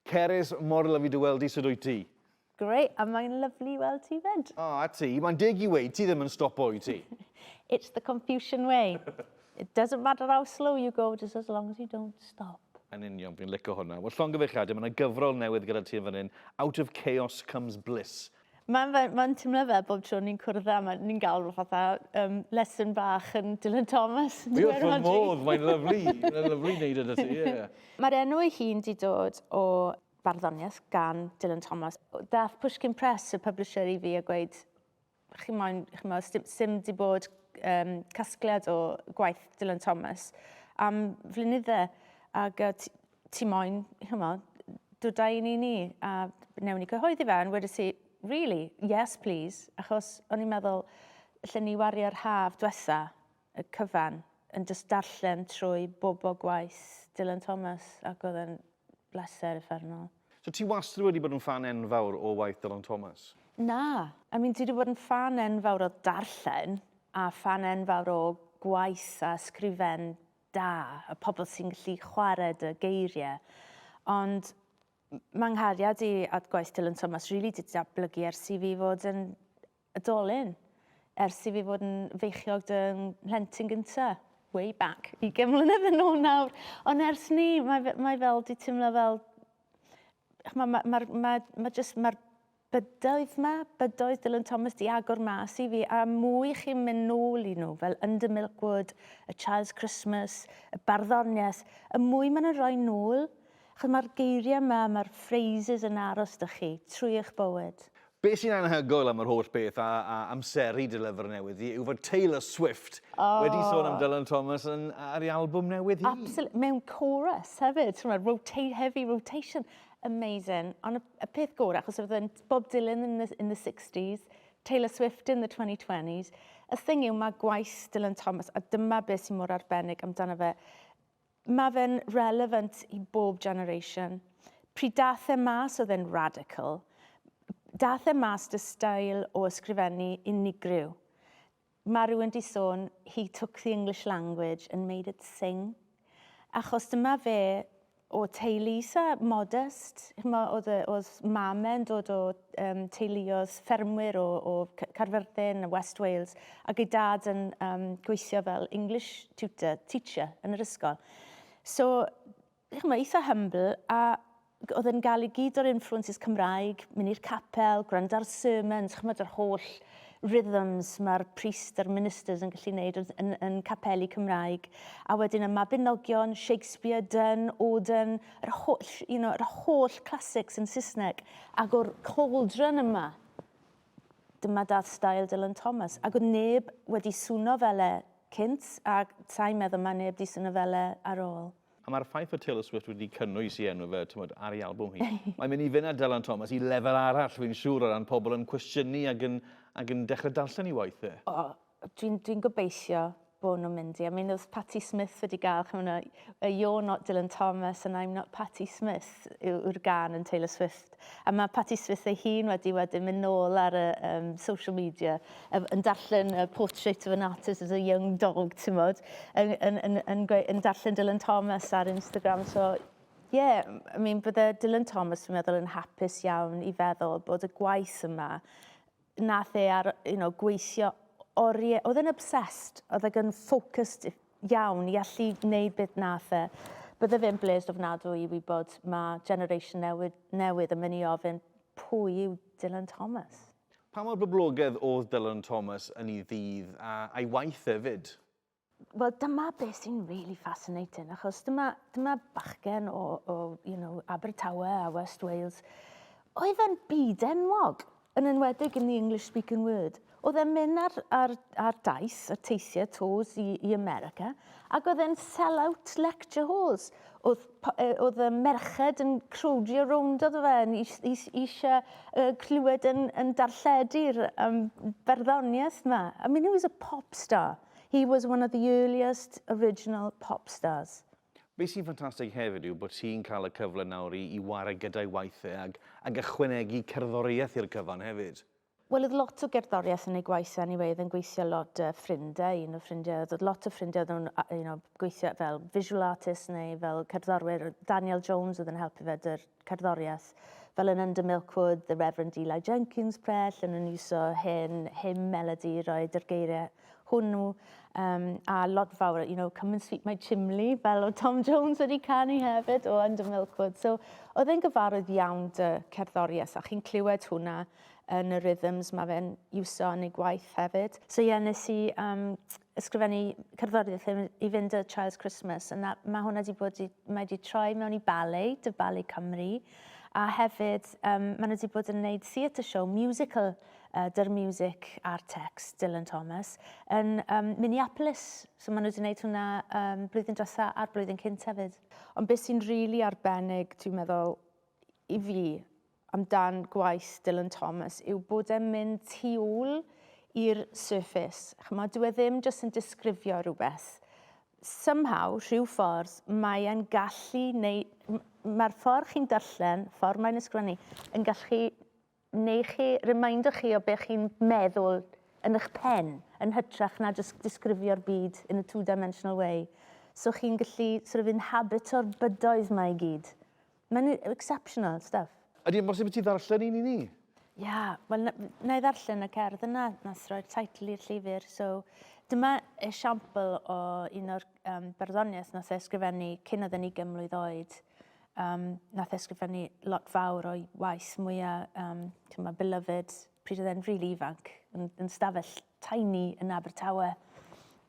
Cerys, mor lyfu dy weld i, sut wyt ti? Great, a mae'n lyflu weld ti fyd. O, a ti, mae'n deg i weid, ti ddim yn stopo i ti. It's the Confucian way. It doesn't matter how slow you go, just as long as you don't stop. Yn union, fi'n licio hwnna. Wel, llongyfeilliadau, mae yna gyfrol newydd gyda ti fan hyn. Out of chaos comes bliss. Mae'n teimlo fe bob tro ni'n cwrdd am, ni'n gael fatha lesson bach yn Dylan Thomas. Fi wrth fy modd, mae'n lyflu. Mae'n lyflu neud yna ti, ie. Mae'r enw ei hun di dod o barddoniaeth gan Dylan Thomas. Dath Pushkin Press, y publisher i fi, a gweud, sim di bod casgliad o gwaith Dylan Thomas am flynyddau, ac ti moyn, dod â un i ni, a newn ni cyhoeddi fe, yn wedi si, really, yes please, achos o'n i'n meddwl, lle ni wario'r haf diwetha, y cyfan, yn just darllen trwy bob o gwaith Dylan Thomas, ac oedd yn bleser uffernol. So ti wastad wedi bod yn fan enfawr o waith Dylan Thomas? Na, ti wedi bod yn fan enfawr o darllen, a fan enfawr o gwaith a sgrifen da, y pobl sy'n gallu chwarae dy geiriau. Ond mae nghariad i at gwaith Dylan Thomas really di datblygu ers i fi fod yn adolyn, ers i fi fod yn feichiog dy'n plentyn gynta, way back, 20 mlynedd yn ôl nawr. Ond ers ni, mae fel di teimlo fel, mae'r bydoedd Dylan Thomas di agor mas i fi, a mwy chi'n mynd nôl i nhw, fel Under Milkwood, y Child's Christmas, y barddoniaeth, y mwy maen nhw'n rhoi nôl. Mae'r geiriau yma, mae'r phrases yn aros dy chi, trwy eich bywyd. Be sy'n anhygoel am yr holl beth a amseru dy lyfr newydd yw fod Taylor Swift wedi sôn am Dylan Thomas ar ei albwm newydd hi. Absolutely, mewn chorus hefyd, heavy rotation. Amazing. Ond y peth gorau, achos oedd Bob Dylan in the 60s, Taylor Swift in the 2020s, y thing yw mae gwaith Dylan Thomas, a dyma beth sy'n mor arbennig amdano fe, mae fe'n relevant i bob generation. Pryd dath e mas oedd e'n radical. Dath e mas dy stael o ysgrifennu unigryw. Mae rhywun di sôn, he took the English language and made it sing. Achos dyma fe o teulu eitha modest. Oedd mame'n dod o teuluoedd ffermwyr o Carfyrddin, West Wales, ac ei dad yn gweithio fel English teacher yn yr ysgol. So, eitha humble, a oedd yn gael i gyd o'r influences Cymraeg, mynd i'r capel, gwrando ar sermons, yr holl rhythms mae'r priest a'r ministers yn gallu gwneud yn capeli Cymraeg. A wedyn y Mabinogion, Shakespeare, Donne, Auden, yr holl classics yn Saesneg. Ac o'r cauldron yma, dyma dath stael Dylan Thomas. Ac oedd neb wedi swno fel e cynt, a ta'n meddwl mae neb wedi swno fel e ar ôl. A mae'r ffaith o Taylor Swift wedi cynnwys i enw fe ar ei albwm hi. Mae'n mynd i fynd â Dylan Thomas i lefel arall, fi'n siŵr, o ran pobl yn cwestiynu ac yn dechrau darllen i waith e. Dwi'n gobeithio bod nhw'n mynd i. Oedd Patti Smith wedi gael, you're not Dylan Thomas and I'm not Patti Smith yw'r gan yn Taylor Swift. A mae Patti Smith ei hun wedyn mynd nôl ar y social media yn darllen a portrait of an artist as a young dog, ti'n modd, yn darllen Dylan Thomas ar Instagram. So, bydde Dylan Thomas, dwi'n meddwl, yn hapus iawn i feddwl bod y gwaith yma nath e gweithio oriau, oedd e'n obsessed, oedd e'n focused iawn i allu gwneud beth nath e. Bydde fe'n blesd ofnadwy i wybod mae generation newydd yn mynd i ofyn pwy yw Dylan Thomas. Pa mor boblogaidd oedd Dylan Thomas yn ei ddydd a'i waith hefyd? Wel, dyma beth sy'n really fascinating, achos dyma bachgen o Abertawe a West Wales. Oedd e'n byd enwog, yn enwedig in the English-speaking world. Oedd e'n mynd ar daith, ar teithiau tos i America, ac oedd e'n sell-out lecture halls. Oedd y merched yn crwdio rownd oedd fe, eisiau clywed yn darlledu'r barddoniaeth yma. He was a pop star. He was one of the earliest original pop stars. Be sy'n ffantastig hefyd yw bod ti'n cael y cyfle nawr i wario gyda'i waithau ac ychwanegu cerddoriaeth i'r cyfan hefyd. Wel, oedd lot o gerddoriaeth yn ei gwaith anyway, oedd yn gweithio lot ffrindiau, un o ffrindiau, oedd lot o ffrindiau oedd yn gweithio fel visual artist neu fel cerddorwyr. Daniel Jones oedd yn helpu fe dy'r cerddoriaeth. Fel yn Under Milkwood, the Reverend Eli Jenkins prell, yn iwso hyn melody i roed yr geiriau hwnnw. A lot fawr, Come and Sweep My Chimney, fel o Tom Jones wedi canu hefyd o Under Milkwood. So, oedd e'n gyfarwydd iawn dy cerddoriaeth, a chi'n clywed hwnna yn y rhythms mae fe'n iwso yn ei gwaith hefyd. So nes i ysgrifennu cerddoriaeth i fynd y Child's Christmas, a mae hwnna wedi troi mewn i ballet, dy Ballet Cymru, a hefyd maen nhw wedi bod yn gwneud theatre show, musical, dy'r music a'r text, Dylan Thomas, yn Minneapolis. So maen nhw wedi gwneud hwnna blwyddyn dwytha a'r blwyddyn cynt hefyd. Ond beth sy'n rili arbennig, dwi'n meddwl, i fi, amdan gwaith Dylan Thomas yw bod e'n mynd tu ôl i'r surface. Dyw e ddim jyst yn disgrifio rhywbeth. Somehow, rhyw ffordd, mae e'n gallu mae'r ffordd chi'n darllen, ffordd mae'n ysgrifennu, yn gallu neu chi, reminder chi o beth chi'n meddwl yn eich pen, yn hytrach na just disgrifio'r byd in a two-dimensional way. So chi'n gallu inhabito'r bydoedd mae i gyd. Mae'n exceptional stuff. Ydy e'n bosib i ti ddarllen un i ni? Wel, na i ddarllen y cerdd yna, nath roi'r teitl i'r llyfr. So, dyma esiampl o un o'r barddoniaeth nath ysgrifennu cyn oedd yn 20 mlwydd oed. Nath ysgrifennu lot fawr o'i waith mwyaf beloved, pryd oedd e'n rili ifanc, yn stafell tiny yn Abertawe.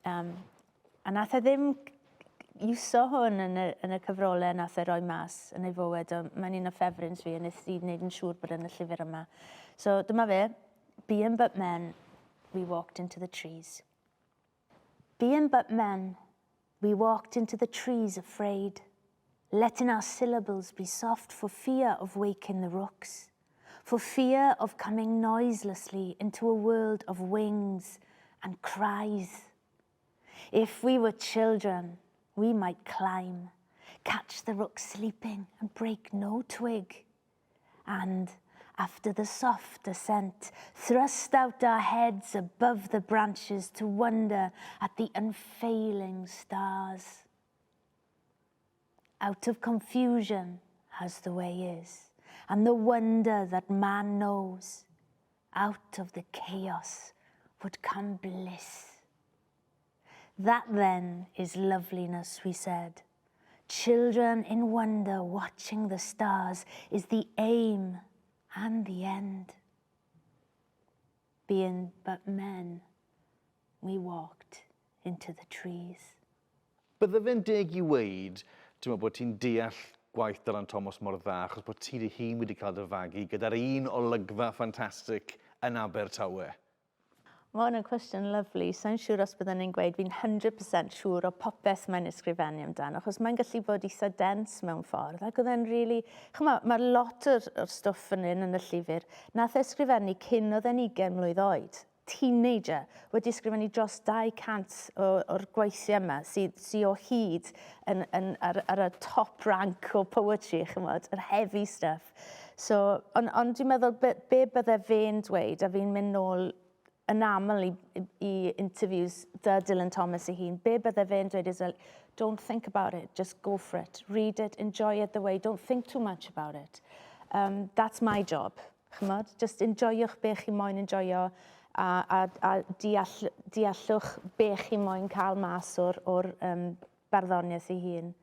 A nath e ddim iwso hwn yn y cyfrolau nath e roi mas yn ei fywyd. Mae'n un o ffefryns fi, a nes i wneud yn siŵr bod yn y llyfr yma. So dyma fe, being but men, we walked into the trees. Being but men, we walked into the trees afraid, letting our syllables be soft for fear of waking the rooks, for fear of coming noiselessly into a world of wings and cries. If we were children, we might climb, catch the rook sleeping and break no twig. And after the soft ascent, thrust out our heads above the branches to wonder at the unfailing stars. Out of confusion, as the way is, and the wonder that man knows, out of the chaos would come bliss. That then is loveliness, we said. Children in wonder watching the stars is the aim and the end. Being but men, we walked into the trees. Bydde fe'n deg i weid, ti'n meddwl bod ti'n deall gwaith Dylan Thomas mor dda, achos bod ti dy hun wedi cael dy fagu gyda'r un olygfa ffantastig yn Abertawe? Mae hwn yn cwestiwn lyflu. Sa'n siŵr os byddwn ni'n gweud fi'n 100% siŵr o popeth mae'n ysgrifennu amdano, achos mae'n gallu bod eitha dens mewn ffordd. Ac oedd e'n really... Mae lot o'r stwff yn y llyfr nath ysgrifennu cyn oedd e'n 20 mlwydd oed. Teenager wedi ysgrifennu dros 200 o'r gweithiau yma sydd o hyd ar y top rank o poetry, yr heavy stuff. So, ond dwi'n meddwl be bydde fe'n dweud, a fi'n mynd nôl yn aml i interviews da Dylan Thomas ei hun, be bydde fe'n dweud is, don't think about it, just go for it. Read it, enjoy it the way, don't think too much about it. That's my job, chymod? Just enjoywch be chi moyn enjoyo, a deallwch be chi moyn cael mas o'r barddoniaeth ei hun.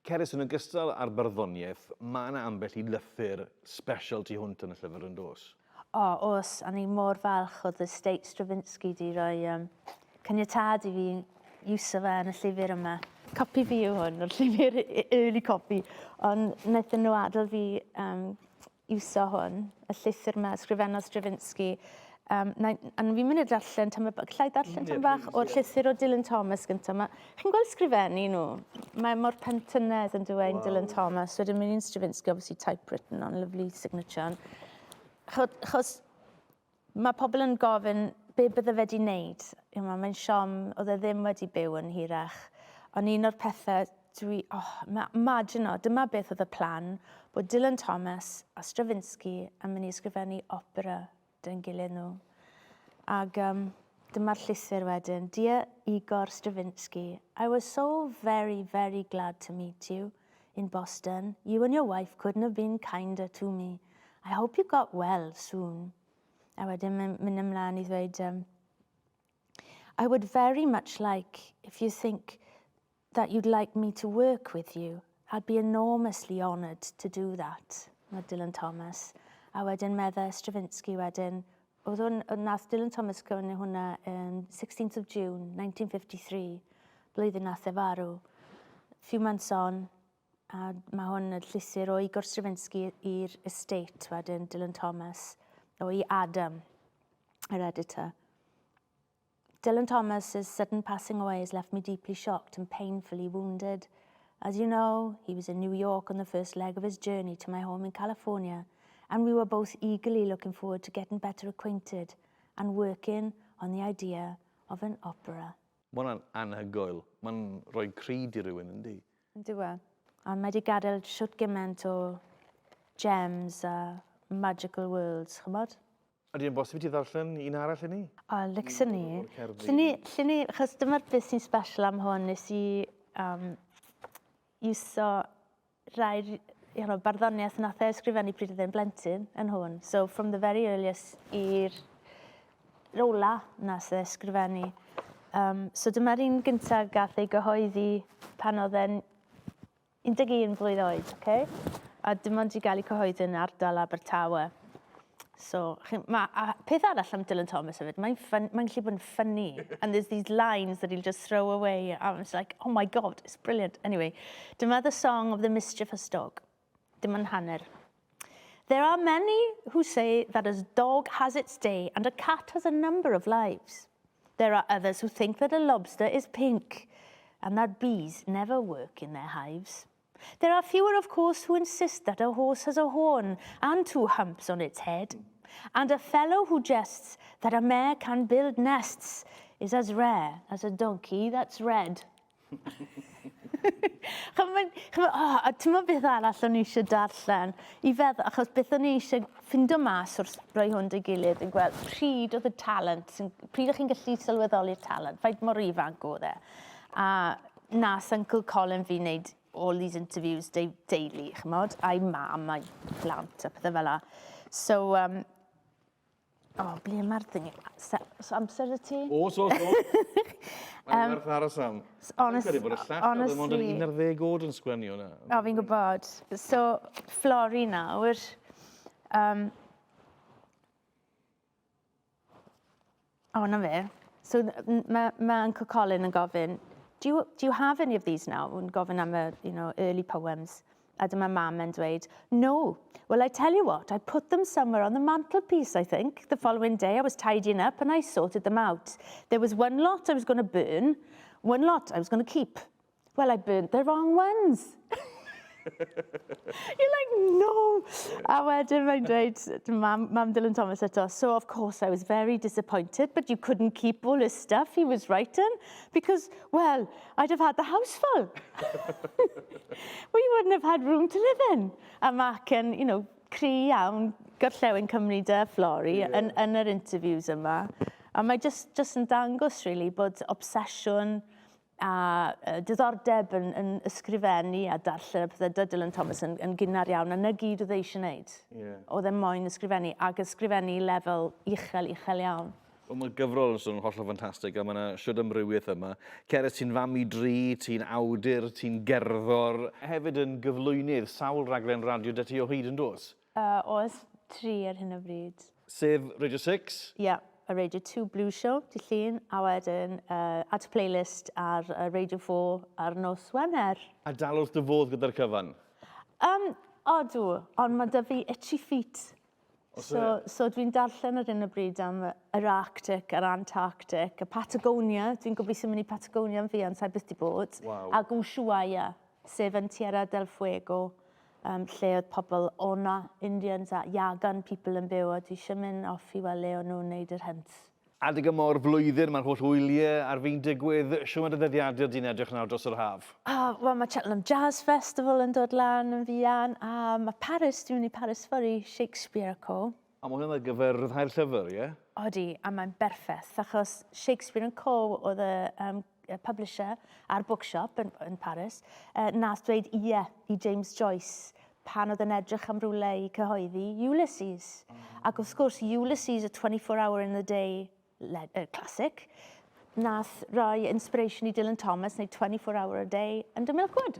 Cerys, yn ogystal â'r barddoniaeth, mae yna ambell i lythyr special tu hwnt yn y llyfr yn dos? Os, a ni mor falch oedd y State Stravinsky di roi caniatad i fi iwso fe yn y llyfr yma. Copi fi yw hwn, o'r llyfr early copy, ond wnaethon nhw adael fi iwso hwn, y llythyr yma, ysgrifennodd Stravinsky. A fi'n mynd i darllen, gallai darllen tam bach o'r llythyr o Dylan Thomas gyntaf. Chi'n gweld sgrifennu nhw? Mae mor pentynnedd yn dweud Dylan Thomas, wedyn mynd i'n Stravinsky, obviously typewritten, on lovely signature. Chos mae pobl yn gofyn be bydde fe di wneud. Mae'n siom, oedd e ddim wedi byw yn hirach. Ond un o'r pethau, imagine dyma beth oedd y plan, bod Dylan Thomas a Stravinsky yn mynd i ysgrifennu opera dyn gilydd nhw. Ag dyma'r llythyr wedyn. Dear Igor Stravinsky, I was so very, very glad to meet you in Boston. You and your wife couldn't have been kinder to me. I hope you got well soon. A wedyn mynd ymlaen I ddweud, I would very much like, if you think that you'd like me to work with you, I'd be enormously honoured to do that. Mae Dylan Thomas. A wedyn meddwl Stravinsky wedyn, nath Dylan Thomas gyfneu hwnna 16th of June 1953, blwyddyn nath e farw. Few months on, a mae hwn y llythyr o Igor Stravinsky i'r estate wedyn Dylan Thomas, o I Adam, yr editor. Dylan Thomas's sudden passing away has left me deeply shocked and painfully wounded. As you know, he was in New York on the first leg of his journey to my home in California, and we were both eagerly looking forward to getting better acquainted and working on the idea of an opera. Mae hwnna'n anhygoel. Mae'n rhoi cryd I rywun, yndi? Yndw e. A mae wedi gadael siwt gymaint o gems a magical worlds, chymod? Ydy e'n bosib I ti ddarllen un arall I ni? O, lycsyn ni. Llyn ni, achos dyma'r beth sy'n special am hwn, nes I iwso rai barddoniaeth nath e ysgrifennu pryd oedd e'n blentyn yn hwn. So, from the very earliest i'r rola nath e ysgrifennu. So, dyma'r un gyntaf gath ei gyhoeddi pan oedd e'n 11 blwydd oed, okay? A dim ond I gael ei cyhoeddi yn ardal Abertawe. So, peth arall am Dylan Thomas hefyd, mae'n gallu bod yn funny. And there's these lines that he'll just throw away. And it's like, oh my God, it's brilliant. Anyway, dyma the song of the mischievous dog. Dim ond hanner. There are many who say that a dog has its day and a cat has a number of lives. There are others who think that a lobster is pink and that bees never work in their hives. There are fewer, of course, who insist that a horse has a horn and 2 humps on its head. And a fellow who jests that a mare can build nests is as rare as a donkey that's red. A ti'n meddwl beth arall o'n I eisiau darllen? I feddwl, achos beth o'n I eisiau ffindo mas wrth roi hwn dy gilydd yn gweld pryd oedd y talent, pryd o'ch chi'n gallu sylweddoli'r talent, faint mor ifanc oedd e. A nas Uncle Colin fi wneud all these interviews daily, chymod, a'i mam, a'i plant, a pethau fel la. So, ble mae'r thing? So, amser y ti? So. Mae'n werth aros am. Honestly. Bod y llall oedd yn 11 oed yn sgwennu hwnna. O, fi'n gwybod. So, Flori nawr. Na fe. So, mae Uncle Colin yn gofyn, do you have any of these now? Yn gofyn am early poems. A dyma mam yn dweud, no. Well, I tell you what, I put them somewhere on the mantelpiece, I think. The following day, I was tidying up and I sorted them out. There was one lot I was going to burn, one lot I was going to keep. Well, I burnt the wrong ones. You're like, no. A wedyn mae'n dweud, Mam Dylan Thomas eto, so of course I was very disappointed, but you couldn't keep all this stuff he was writing, because, well, I'd have had the house full. We wouldn't have had room to live in. A Mac yn, cry iawn, gorllewin Cymru dy Flori yn yr interviews yma. A mae just yn dangos, really, bod obsesiwn a diddordeb yn ysgrifennu a darllen y pethau Dylan Thomas yn gynnar iawn, a na gyd oedd eisiau wneud. Oedd e moyn ysgrifennu, ac ysgrifennu lefel uchel iawn. Mae'r gyfrol yn sôn hollol ffantastig, a mae yna siwrd amrywiaeth yma. Cerys, ti'n fam I dri, ti'n awdur, ti'n gerddor. Hefyd yn gyflwynydd sawl raglen radio dy ti o hyd yn dos? Oes 3 ar hyn o bryd. Sef Radio 6? Ie. A Radio 2 Blue Show, dy llun, a wedyn at playlist ar Radio 4 ar nos Wener. A dal wrth dy fodd gyda'r cyfan? Dw, ond mae dy fi itchy feet. So dwi'n darllen ar hyn o bryd am yr Arctic, yr Antarctic, y Patagonia. Dwi'n gobeithio mynd I Patagonia yn fi, ond sa'i byth di bod. A Ushuaia, sef yn Tierra del Fuego. Lle oedd pobl o'na, Indians a Yagan people yn byw, a dwi eisiau mynd off I weld le o'n nhw'n neud yr hynt. Adeg y mor flwyddyn, mae'r holl wyliau ar fi'n digwydd. Siwm y ddyddiadau di'n edrych nawr dros yr haf? Wel, mae Cheltenham Jazz Festival yn dod lan yn fian, a mae Paris, dwi'n mynd I Paris for I Shakespeare Co. A mae hwnna'n gyferddau'r llyfr, ie? Odi, a mae'n berffaith, achos Shakespeare & Co. oedd y publisher a'r bookshop yn Paris, nath dweud ie i James Joyce pan oedd yn edrych am rhywle i cyhoeddi Ulysses. Ac wrth gwrs, Ulysses, a 24-hour in the day classic, nath roi inspiration i Dylan Thomas, wneud 24-hour a day under Milkwood.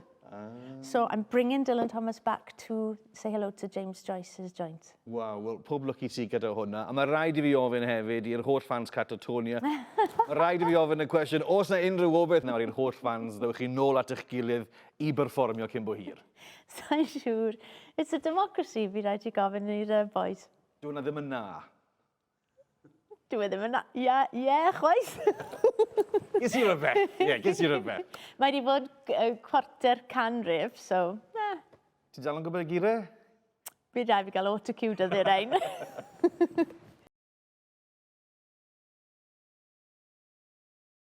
So I'm bringing Dylan Thomas back to say hello to James Joyce's joint. Waw, wel, pob lwc i ti gyda hwnna. A mae rhaid i fi ofyn hefyd i'r holl fans Catatonia. Mae rhaid i fi ofyn y cwestiwn, oes na unrhyw obaith nawr i'r holl fans ddewch chi nôl at eich gilydd i berfformio cyn bo hir? Sa'n siŵr. It's a democracy, fi rhaid i gofyn i'r boys. Dwi'n na ddim yn na. Dwi ddim yn... Ie, chwaith. Ges i rybeth. Ie, ges i rybeth. Mae wedi bod cwarter canrif, so... Ti'n dal yn gwybod y geiriau? Bydd rhaid fi gael autocue dyddi'r ein.